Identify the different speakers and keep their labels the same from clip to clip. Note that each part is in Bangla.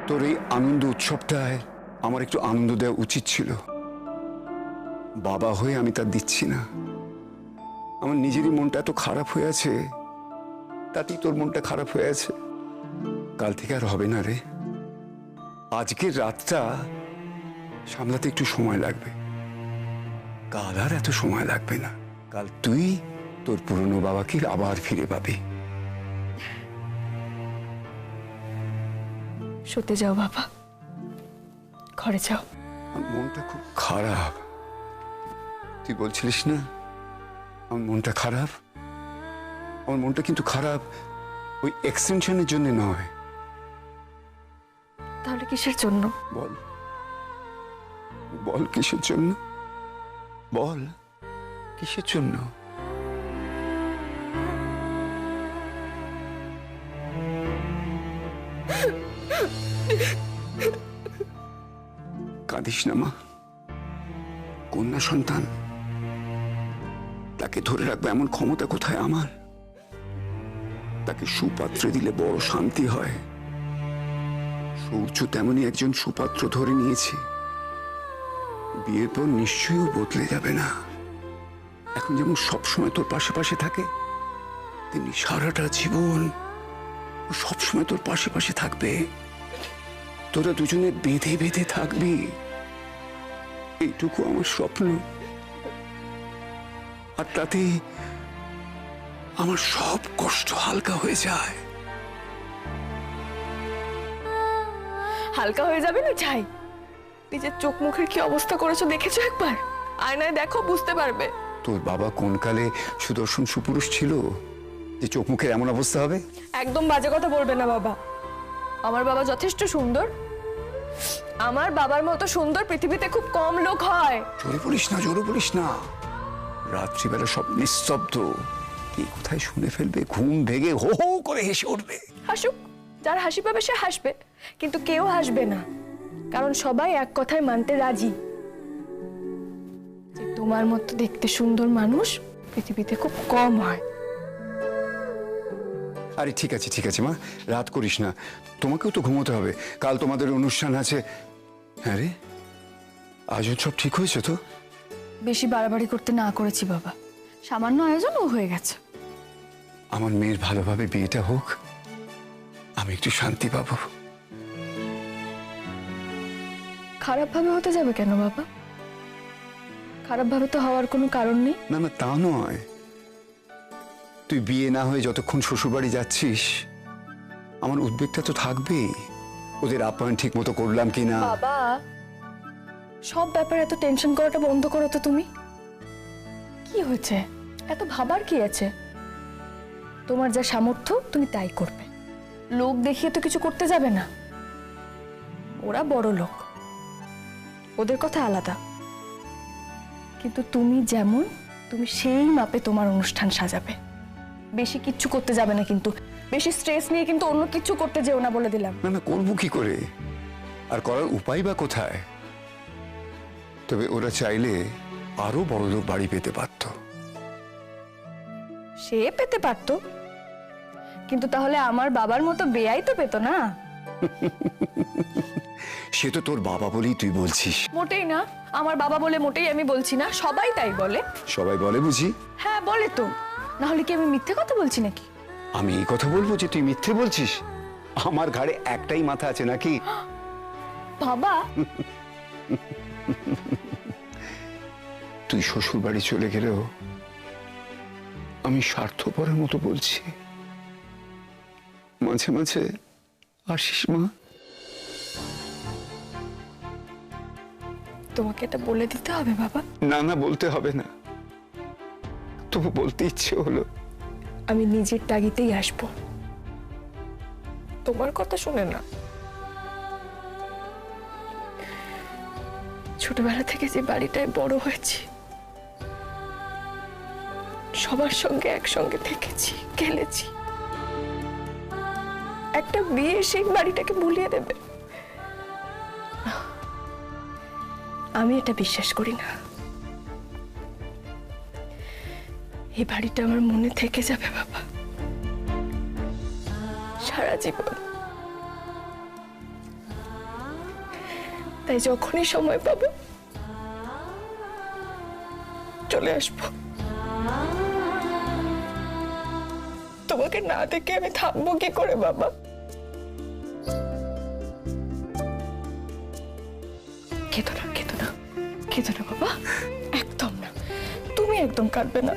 Speaker 1: তোর এই আনন্দ উৎসবটায় আমার একটু আনন্দ দেওয়া উচিত ছিল। বাবা হয়ে আমি তা দিচ্ছি না। আমার নিজেরই মনটা এত খারাপ হয়ে আছে, তাতেই তোর মনটা খারাপ হয়ে আছে। কাল থেকে আর হবে না রে। আজকের রাতটা সামলাতে একটু সময় লাগবে, কাল আর এত সময় লাগবে না। কাল তুই তোর পুরনো বাবাকে আবার ফিরে পাবি।
Speaker 2: শুতে যাও বাবা, ঘরে যাও।
Speaker 1: আমার মনটা খুব খারাপ। তুই বলছিলিস না আমার মনটা খারাপ? আমার মনটা কিন্তু খারাপ ওই এক্সটেনশনের জন্য নয়।
Speaker 2: তাহলে কিসের জন্য?
Speaker 1: বল বল কিসের জন্য, বল কিসের জন্য? কাঁদিস না মা, কন্যা সন্তান, তাকে ধরে রাখবো এমন ক্ষমতা কোথায় আমার? তাকে সুপাত্রে দিলে বড় শান্তি হয়। সূর্য তেমনই একজন সুপাত্র ধরে নিয়েছি। বিয়ের পর নিশ্চয়ই ও বদলে যাবে না। এখন যেমন সবসময় তোর পাশে পাশে থাকে, তেমনি সারাটা জীবন ও সবসময় তোর পাশে পাশে থাকবে। তোরা দুজনে বেঁধে বেঁধে থাকবি, এইটুকু আমার স্বপ্ন। আর তাতে আমার সব কষ্ট হালকা হয়ে যায়।
Speaker 2: হালকা হয়ে যাবে না চাই? নিজের চোখ মুখের কি অবস্থা করেছো দেখেছো একবার? আয়নায় দেখো, বুঝতে পারবে।
Speaker 1: তোর বাবা কোন কালে সুদর্শন সুপুরুষ ছিল যে চোখ মুখের এমন অবস্থা হবে?
Speaker 2: একদম বাজে কথা বলবে না বাবা। আমার বাবা যথেষ্ট সুন্দর। আমার বাবার মতো সুন্দর পৃথিবীতে খুব কম লোক হয়।
Speaker 1: জোরে বলিস না, জোরে বলিস না। রাত্রিবেলা সব নিস্তব্ধ, কে কোথায় শুনে ফেলবে, ঘুম ভেঙে হো হো করে হেসে উঠবে।
Speaker 2: হাসুক, যার হাসি পাবে সে হাসবে, কিন্তু কেউ হাসবে না। কারণ সবাই এক কথায় মানতে রাজি যে তোমার মতো দেখতে সুন্দর মানুষ পৃথিবীতে খুব কম হয়।
Speaker 1: আরে ঠিক আছে ঠিক আছে মা, রাত করিস না। তোমাকেও তো ঘুমোতে হবে, কাল তোমাদের অনুষ্ঠান আছে। হ্যাঁ রে, আজও সব ঠিক হয়েছে তো?
Speaker 2: বেশি বাড়াবাড়ি করতে না করেছি বাবা, সামান্য আয়োজনও হয়ে গেছে।
Speaker 1: আমার মেয়ের ভালোভাবে বিয়েটা হোক, আমি একটু শান্তি পাবো।
Speaker 2: খারাপ ভাবে হতে যাবে কেন বাবা? খারাপ ভাবে তো হওয়ার কোনো কারণ নেই।
Speaker 1: না না, তা নয়। তুই বিয়ে না হয়ে যতক্ষণ শ্বশুরবাড়ি যাচ্ছিস, আমার উদ্বেগটা তো থাকবেই। ওদের আপ্যায়ন ঠিক মতো করলাম কিনা।
Speaker 2: বাবা, সব ব্যাপারে এত টেনশন করাটা বন্ধ করো তো তুমি। কি হয়েছে, এত ভাবার কি আছে? তোমার যা সামর্থ্য তুমি তাই করবে। লোক দেখিয়ে তো কিছু করতে যাবে না। ওরা বড় লোক, ওদের কথা আলাদা। কিন্তু তুমি যেমন, তুমি সেই মাপে তোমার অনুষ্ঠান সাজাবে। বেশি কিচ্ছু করতে যাবে না, কিন্তু বেশি স্ট্রেস নিয়ে কিন্তু অন্য কিছু করতে যেও না, বলে দিলাম।
Speaker 1: না না, করবো কি করে? আর করার উপায় বা কোথায়? তবে ওরা চাইলে আরো বড় লোক বাড়ি পেতে পারত।
Speaker 2: সে পেতে পারতো, কিন্তু তাহলে আমার বাবার মতো বেয়াই তো পেতো না।
Speaker 1: সে তো তোর বাবা বলেই তুই বলছিস।
Speaker 2: মোটেই না, আমার বাবা বলে মোটেই আমি বলছি না, সবাই তাই বলে।
Speaker 1: সবাই বলে বুঝি?
Speaker 2: হ্যাঁ বলে তো, না হলে কি আমি মিথ্যে কথা বলছি নাকি?
Speaker 1: আমি এই কথা বলবো যে তুই মিথ্যে বলছিস? আমার ঘাড়ে একটাই মাথা আছে নাকি?
Speaker 2: বাবা,
Speaker 1: তুই শ্বশুর বাড়ি চলে গেলেও আমি স্বার্থপরের মতো বলছি, মাঝে মাঝে আসিস মা।
Speaker 2: তোমাকে এটা বলে দিতে হবে বাবা?
Speaker 1: না না, বলতে হবে না, তবু বলতে ইচ্ছে হলো।
Speaker 2: আমি নিজের তাগিদেই আসবো, তোমার কথা শুনে না। ছোটবেলা থেকে যে বাড়িটায় বড় হয়েছি, সবার সঙ্গে একসঙ্গে থেকেছি, খেলেছি, একটা বিয়ে সেই বাড়িটাকে ভুলিয়ে দেবে? আমি এটা বিশ্বাস করি না। এই বাড়িটা আমার মনে থেকে যাবে বাবা, সারা জীবন। তাই যখনই সময় পাবো চলে আসবো। তোমাকে না দেখে আমি থাকবো কি করে বাবা? কেঁদো না, কেঁদো না, কেঁদো না বাবা, একদম না। তুমি একদম কাঁদবে না।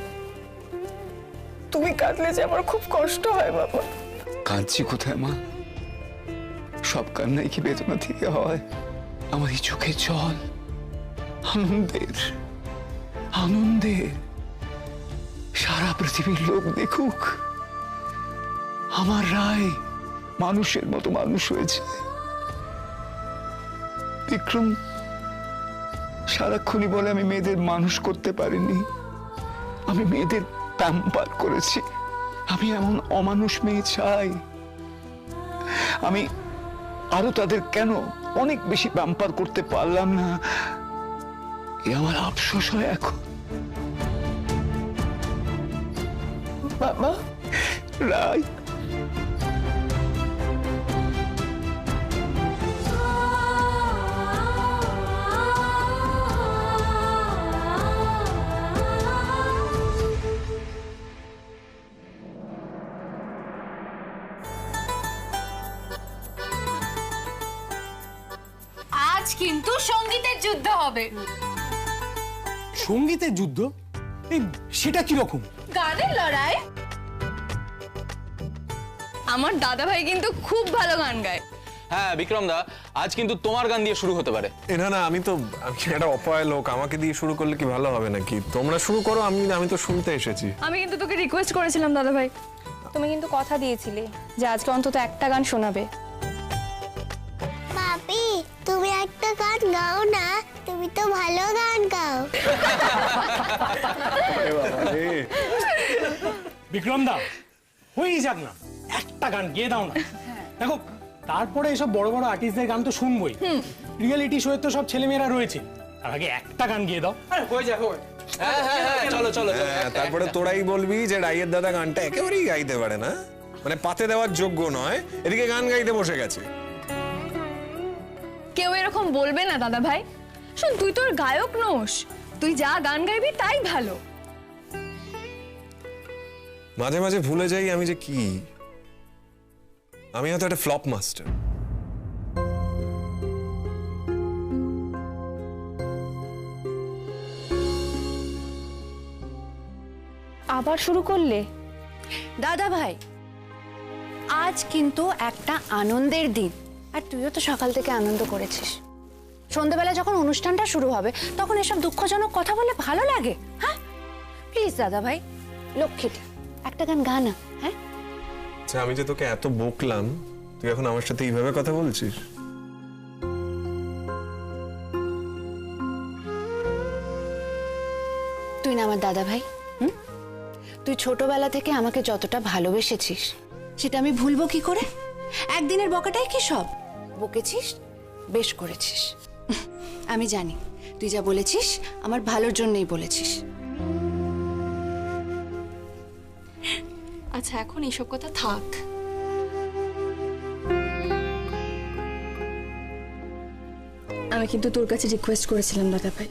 Speaker 2: তুমি কাঁদলে যে আমার খুব কষ্ট হয় বাবা।
Speaker 1: কাঁদছি কোথায় মা? সব কান্নাই কি বেদনা থেকে হয়? আমার এই চোখে জল আনন্দের, আনন্দের। সারা পৃথিবীর লোক দেখুক আমার রায় মানুষের মতো মানুষ হয়েছে। বিক্রম সারাক্ষণই বলে আমি মেয়েদের মানুষ করতে পারিনি, আমি মেয়েদের প্যাম্পার করেছি। আমি এমন অমানুষ মেয়ে চাই। আমি আরো তাদের কেন অনেক বেশি প্যাম্পার করতে পারলাম না, এ আমার আফসোস হয় এখন।
Speaker 2: বাবা
Speaker 1: রায়,
Speaker 3: আজ কিন্তু সঙ্গীতের যুদ্ধ হবে।
Speaker 4: সঙ্গীতের যুদ্ধ? এই সেটা কি রকম?
Speaker 3: গানের লড়াই। আমার দাদা ভাই কিন্তু খুব ভালো গান গায়।
Speaker 5: হ্যাঁ বিক্রম দা, আজ কিন্তু তোমার গান দিয়ে শুরু হতে পারে।
Speaker 6: না না, আমি একটা অপয়া লোক, আমাকে দিয়ে শুরু করলে কি ভালো হবে নাকি? তোমরা শুরু করো, আমি তো শুনতে এসেছি।
Speaker 2: আমি কিন্তু তোকে রিকোয়েস্ট করেছিলাম দাদা ভাই।
Speaker 7: তুমি কিন্তু কথা দিয়েছিলে যে আজকে অন্তত একটা গান শোনাবে।
Speaker 8: পাপি, তুমি একটা গান গাও না, তুমি তো ভালো গান গাও।
Speaker 4: বিক্রম দা, হয়েই যাক না, একটা গান গেয়ে দাও না। দেখো, তারপরে এসব বড় বড় আর্টিস্টদের গান তো শুনবোই। রিয়েলিটি শোয়ে তো সব ছেলেমেয়েরা রয়েছে, তার আগে একটা গান গেয়ে দাও।
Speaker 5: হয়ে যাক। হ্যাঁ হ্যাঁ হ্যাঁ, চলো চলো।
Speaker 6: তারপরে তোরাই বলবি যে রাইয়ের দাদা গানটা একেবারেই গাইতে পারে না, মানে পাতে দেওয়ার যোগ্য নয়, এদিকে গান গাইতে বসে গেছে।
Speaker 2: কেউ এরকম বলবে না দাদা ভাই। শোন, তুই তোর গায়ক নোস, তুই যা গান গাইবি তাই ভালো।
Speaker 6: মাঝে মাঝে ভুলে যাই আমি যে কি, আমি হয়তো একটা ফ্লপ মাস্টার।
Speaker 7: আবার শুরু করলে?
Speaker 3: দাদা ভাই, আজ কিন্তু একটা আনন্দের দিন।
Speaker 7: আর তুইও তো সকাল থেকে আনন্দ করেছিস। সন্ধ্যাবেলা যখন অনুষ্ঠানটা শুরু হবে তখন এসব দুঃখজনক কথা বলে ভালো লাগে? হ্যাঁ প্লিজ দাদা ভাই, লক্ষ্মীটা একটা গান গা না। হ্যাঁ
Speaker 6: আচ্ছা, আমি যে তোকে এত বকলাম, তুই এখন আমার সাথে এইভাবে কথা বলছিস?
Speaker 7: তুই না আমার দাদা ভাই, তুই ছোটবেলা থেকে আমাকে যতটা ভালোবেসেছিস সেটা আমি ভুলবো কি করে? একদিনের বকাটাই কি সব? বকেছিস, বেশ করেছিস। আমি জানি তুই যা বলেছিস আমার ভালোর জন্যই বলেছিস।
Speaker 2: আচ্ছা, এখন এইসব কথা থাক। আমি কিন্তু তোর কাছে রিকোয়েস্ট করেছিলাম দাদা ভাই।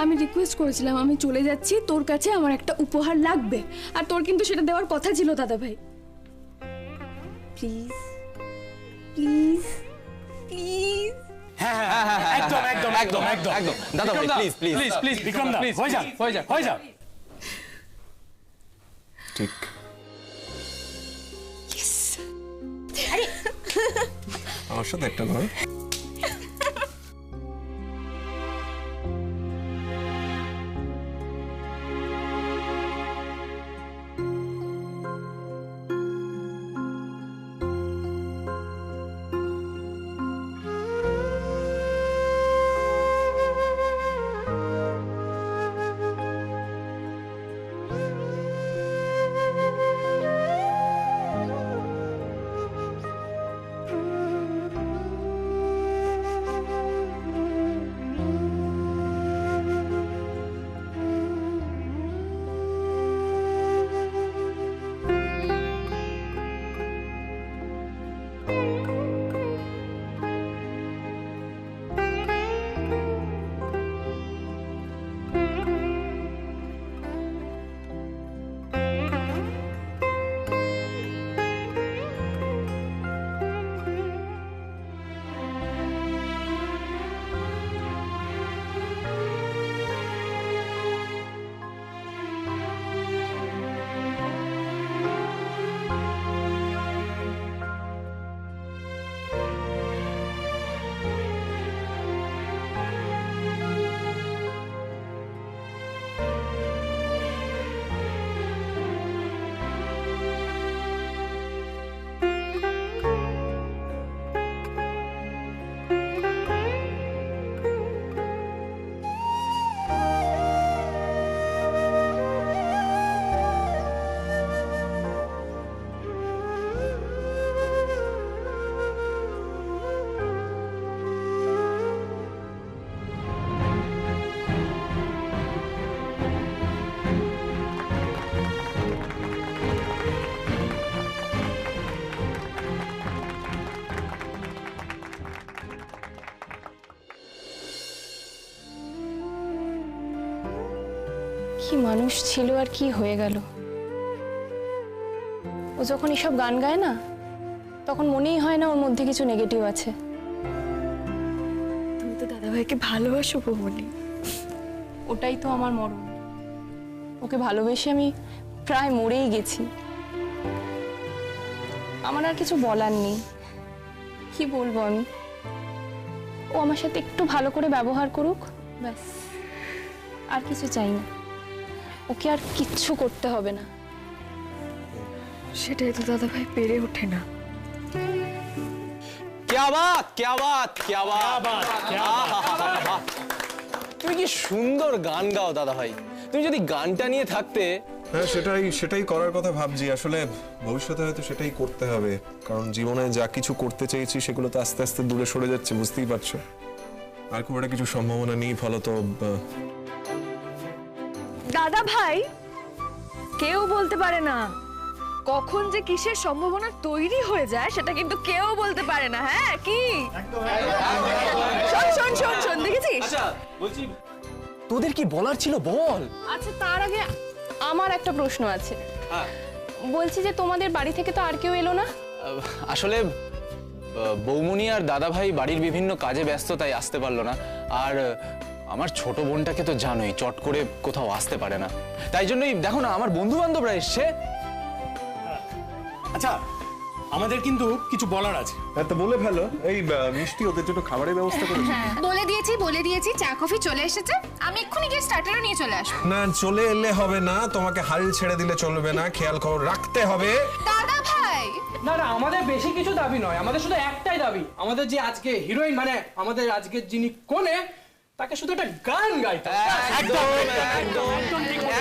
Speaker 2: আমি রিকোয়েস্ট করেছিলাম আমি চলে যাচ্ছি, তোর কাছে আমার একটা উপহার লাগবে, আর তোর কিন্তু সেটা দেওয়ার কথা ছিল দাদা ভাই। Please please please.
Speaker 4: হ্যাঁ হ্যাঁ হ্যাঁ, একদম একদম একদম একদম
Speaker 5: একদম দাদা ভাই, please please
Speaker 4: please please Vikram দা, হয়ে যাক হয়ে যাক হয়ে যাক।
Speaker 6: ঠিক। আমার সাথে একটা ঘর।
Speaker 2: কি মানুষ ছিল আর কি হয়ে গেল। ও যখন এসব গান গায় না, তখন মনেই হয় না ওর মধ্যে কিছু নেগেটিভ আছে।
Speaker 9: তুমি তো দাদাভাইকে ভালোবাসো বৌমনি।
Speaker 2: ওটাই তো আমার মরণ। ওকে ভালোবেসে আমি প্রায় মরেই গেছি। আমার আর কিছু বলার নেই। কি বলবো আমি? ও আমার সাথে একটু ভালো করে ব্যবহার করুক, ব্যাস। আর কিছু চাই না। ওকে আর কিচ্ছু করতে হবে না।
Speaker 9: সেটাই তো দাদাভাই পেরে ওঠে না।
Speaker 5: क्या बात क्या बात क्या बात
Speaker 4: আবার
Speaker 5: তুমি কি সুন্দর গান গাও দাদা ভাই। তুমি যদি গানটা নিয়ে থাকতে।
Speaker 6: হ্যাঁ, সেটাই করার কথা ভাবছি। আসলে ভবিষ্যতে হয়তো সেটাই করতে হবে, কারণ জীবনে যা কিছু করতে চেয়েছি সেগুলো তো আস্তে আস্তে দূরে সরে যাচ্ছে, বুঝতেই পারছো। আর খুব একটা কিছু সম্ভাবনা নেই, ফলত
Speaker 9: দাদা ভাই, কেউ বলতে পারে না কখন যে কিসের সম্ভাবনা তৈরি হয়ে যায়, সেটা কিন্তু কেউ বলতে পারে না। হ্যাঁ কি? শোন শোন শোন শোন, দেখেছিস?
Speaker 5: আচ্ছা বলছি, তোদের কি বলার ছিল বল।
Speaker 2: আচ্ছা, তার আগে আমার একটা প্রশ্ন আছে। বলছি যে তোমাদের বাড়ি থেকে তো আর কেউ এলো না?
Speaker 5: আসলে বৌমনি আর দাদা ভাই বাড়ির বিভিন্ন কাজে ব্যস্ত, তাই আসতে পারলো না। আর আমার ছোট বোনটাকে তো জানোই, চট করে কোথাও আসতে পারে না। তাই জন্যই দেখো না, আমার বন্ধু বান্ধবরা এসছে।
Speaker 4: আচ্ছা, আমাদের কিন্তু কিছু বলার আছে।
Speaker 6: তো বলে ফেলো। এই মিষ্টি, ওদের জন্য খাবারের ব্যবস্থা করেছি।
Speaker 3: বলে দিয়েছি চা কফি চলে এসেছে। আমি এক্ষুনি গিয়ে স্টার্টারও নিয়ে চলে আসবো।
Speaker 6: না, চলে এলে হবে না, তোমাকে হাল ছেড়ে দিলে চলবে না, খেয়াল খবর রাখতে হবে।
Speaker 3: দাদা ভাই,
Speaker 4: না না, আমাদের বেশি কিছু দাবি নয়, আমাদের শুধু একটাই দাবি। আমাদের যে আজকে হিরোইন, মানে আমাদের আজকের যিনি কোণে, তাকে শুধু একটা গান গাইতে হবে।
Speaker 5: একদম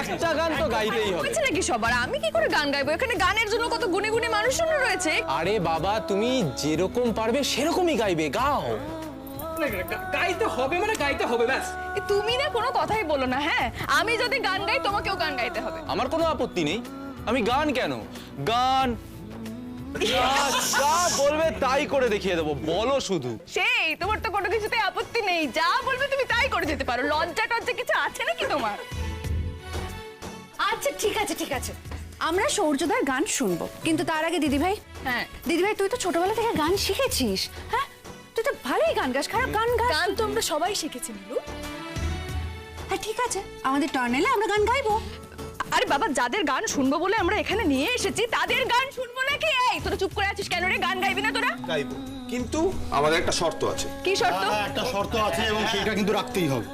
Speaker 5: একটা গান তো গাইতেই হবে।
Speaker 9: হয়েছে নাকি সবার? আমি কি করে গান গাইবো? এখানে গানের জন্য কত গুণী গুণী মানুষজন রয়েছে।
Speaker 5: আরে বাবা, তুমি যেরকম পারবে সেরকমই গাইবে, গাও।
Speaker 4: গাইতে হবে মানে গাইতে হবে, ব্যাস।
Speaker 9: তুমি না কোনো কথাই বলো না। হ্যাঁ, আমি যদি গান গাই, তোমাকেও গান গাইতে হবে।
Speaker 5: আমার কোনো আপত্তি নেই। আমি গান কেন, গান যা বলবে তাই করে দেখিয়ে দেবো, বলো শুধু।
Speaker 9: সেই, তোমার তো কোনো কিছুতে আপত্তি নেই। যা বলবে তুমি তাই করে যেতে পারো। লজ্জা টজ্জা কিছু আছে নাকি তোমার?
Speaker 3: আচ্ছা ঠিক আছে ঠিক আছে, আমরা সৌর্যদার গান শুনবো, কিন্তু তার আগে দিদিভাই।
Speaker 9: হ্যাঁ,
Speaker 3: দিদিভাই, তুই তো ছোটবেলা থেকে গান শিখেছিস। হ্যাঁ, তুই তো ভালোই গান গাস, খারাপ গান গাস?
Speaker 9: গান তো আমরা সবাই শিখেছি নীলু।
Speaker 3: হ্যাঁ ঠিক আছে, আমাদের টার্ন এলে আমরা গান গাইবো।
Speaker 9: আরে বাবা, যাদের গান শুনবো বলে আমরা এখানে নিয়ে এসেছি, তাদের গান শুনবো নাকি? এই, তোরা চুপ করে আছিস কেন রে? গান গাইবি না তোরা?
Speaker 10: গাইবো, কিন্তু আমাদের একটা শর্ত আছে।
Speaker 9: কি শর্ত?
Speaker 10: একটা শর্ত আছে এবং সেটা কিন্তু রাখতেই হবে।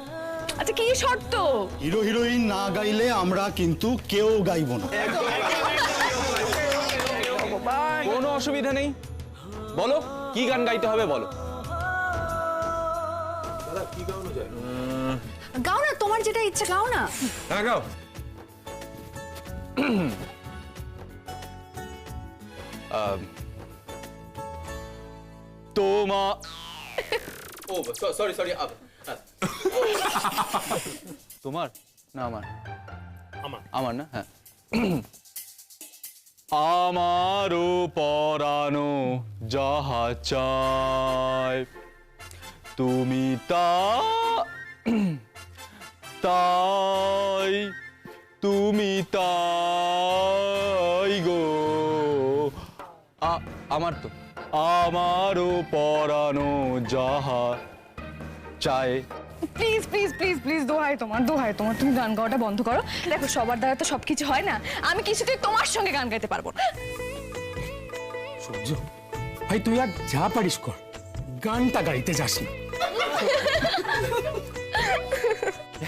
Speaker 9: আচ্ছা, কি শর্ত?
Speaker 10: হিরো হিরোইন না গাইলে আমরা কিন্তু কেউ গাইবো না।
Speaker 5: কোনো অসুবিধা নেই, বলো কি গান গাইতে হবে বলো।
Speaker 3: গাও না, তোমার যেটা ইচ্ছে গাও না।
Speaker 6: হ্যাঁ, গাও।
Speaker 5: তোমা ও সরি তোমার না আমার, আমার না, হ্যাঁ। আমারও পরানো যাহা চায়, তুমি তাই, তুমি তাই গো। আমার তো আমারও পরানো যাহা চায়।
Speaker 9: প্লিজ প্লিজ প্লিজ প্লিজ, দোহাই তোমার, দোহাই তোমার, তুমি গান গাওয়াটা বন্ধ করো। দেখো, সবার দ্বারা তো সবকিছু হয় না। আমি কিছুতেই তোমার সঙ্গে গান গাইতে পারবো না।
Speaker 4: সূর্য ভাই, তুই আর যা পারিস কর, গানটা গাইতে যাস না।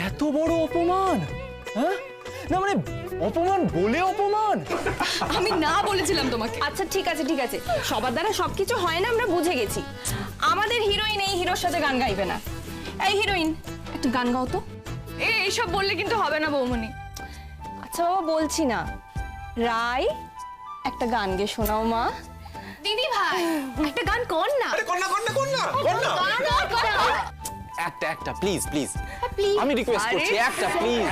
Speaker 5: এত বড় অপমান, হ্যাঁ? না মানে অপমান বলে অপমান।
Speaker 2: আমি না বলেছিলাম তোমাকে। আচ্ছা ঠিক আছে ঠিক আছে, সবার দ্বারা সবকিছু হয় না, আমরা বুঝে গেছি। আমাদের হিরোইন এই হিরোর সাথে গান গাইবে না। এই হিরোইন, একটু গান গাও তো।
Speaker 9: এইসব বললে কিন্তু হবে না বৌমনি।
Speaker 2: আচ্ছা বাবা, বলছি না। রায়, একটা গান গেয়ে শোনাও মা।
Speaker 3: দিদি ভাই, একটা গান কর না।
Speaker 5: একটা প্লিজ প্লিজ, আমি রিকোয়েস্ট করছি, একটা প্লিজ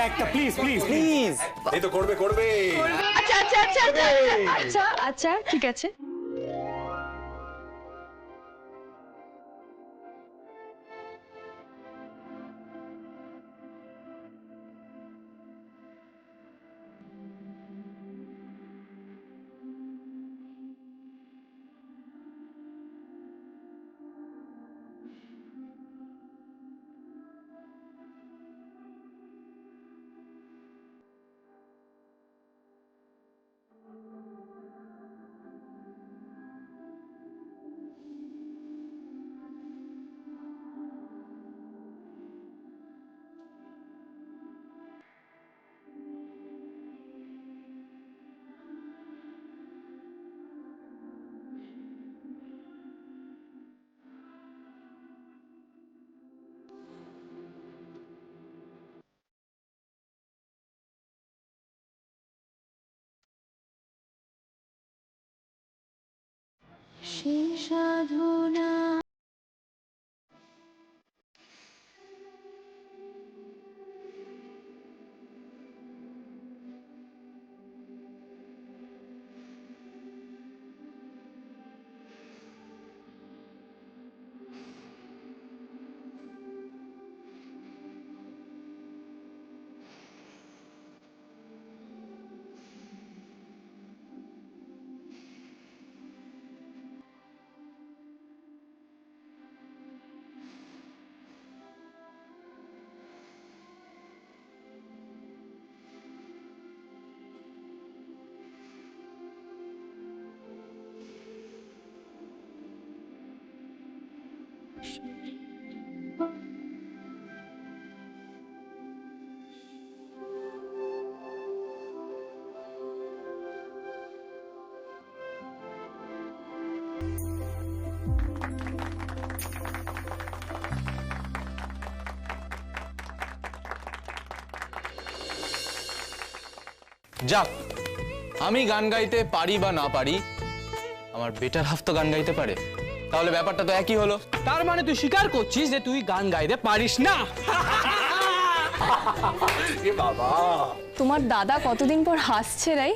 Speaker 4: একটা প্লিজ প্লিজ
Speaker 5: প্লিজ।
Speaker 6: এই তো করবে।
Speaker 9: আচ্ছা আচ্ছা আচ্ছা আচ্ছা আচ্ছা আচ্ছা, ঠিক আছে।
Speaker 5: যাক, আমি গান গাইতে পারি বা না পারি, আমার বেটার হাফ তো গান গাইতে পারে। তাহলে ব্যাপারটা তো একই হলো।
Speaker 4: তার মানে তুই স্বীকার করছিস যে তুই গান গাইতে পারিস না?
Speaker 2: তোমার দাদা কতদিন পর হাসছে রাই,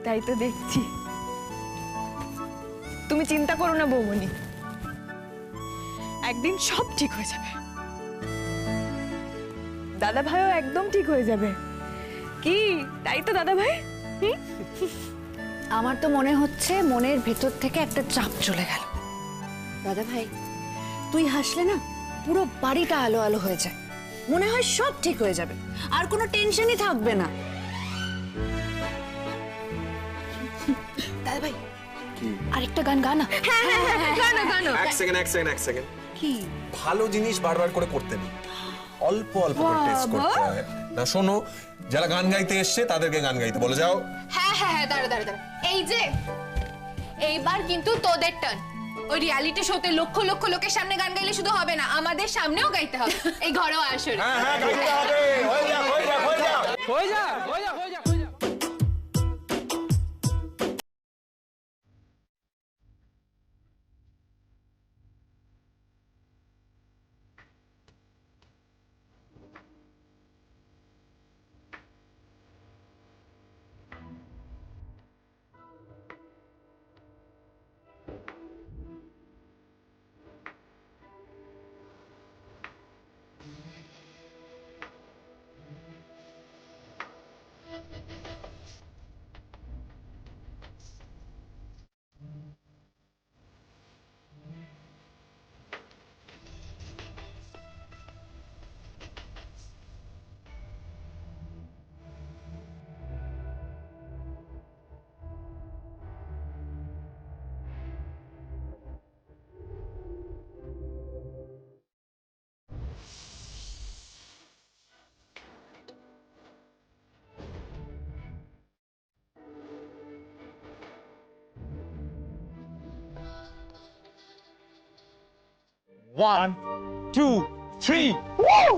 Speaker 2: তাই তো দেখছি। তুমি চিন্তা করো না বৌমনি, একদিন সব ঠিক হয়ে যাবে। দাদা ভাইও একদম ঠিক হয়ে যাবে। কি তাই তো দাদা ভাই?
Speaker 7: আমার তো মনে হচ্ছে মনের ভেতর থেকে একটা চাপ চলে গেল। দাদা ভাই, তুই হাসলে না পুরো বাড়িটা আলো আলো হয়ে যায়, মনে হয় সব ঠিক হয়ে যাবে, আর কোনো টেনশনই থাকবে না। দাদা ভাই, আরেকটা গান গানা।
Speaker 2: গানো গানো।
Speaker 6: এক সেকেন্ড।
Speaker 7: কি
Speaker 6: ভালো জিনিস বারবার করে করতে নেই, অল্প অল্প করে টেস্ট করতে হয়। না শোনো, যারা গান গাইতে এসছে তাদেরকে গান গাইতে বলে যাও।
Speaker 11: হ্যাঁ দাঁড়া এই যে এইবার কিন্তু তোদের টার্ন। ওই রিয়ালিটি শোতে লক্ষ লক্ষ লোকের সামনে গান গাইলে শুধু হবে না, আমাদের সামনেও গাইতে হবে এই ঘরোয়া আসরে।
Speaker 6: হ্যাঁ গাইতে হবে, হয়ে যা।
Speaker 4: হয়ে যা। One, two, three. Woo!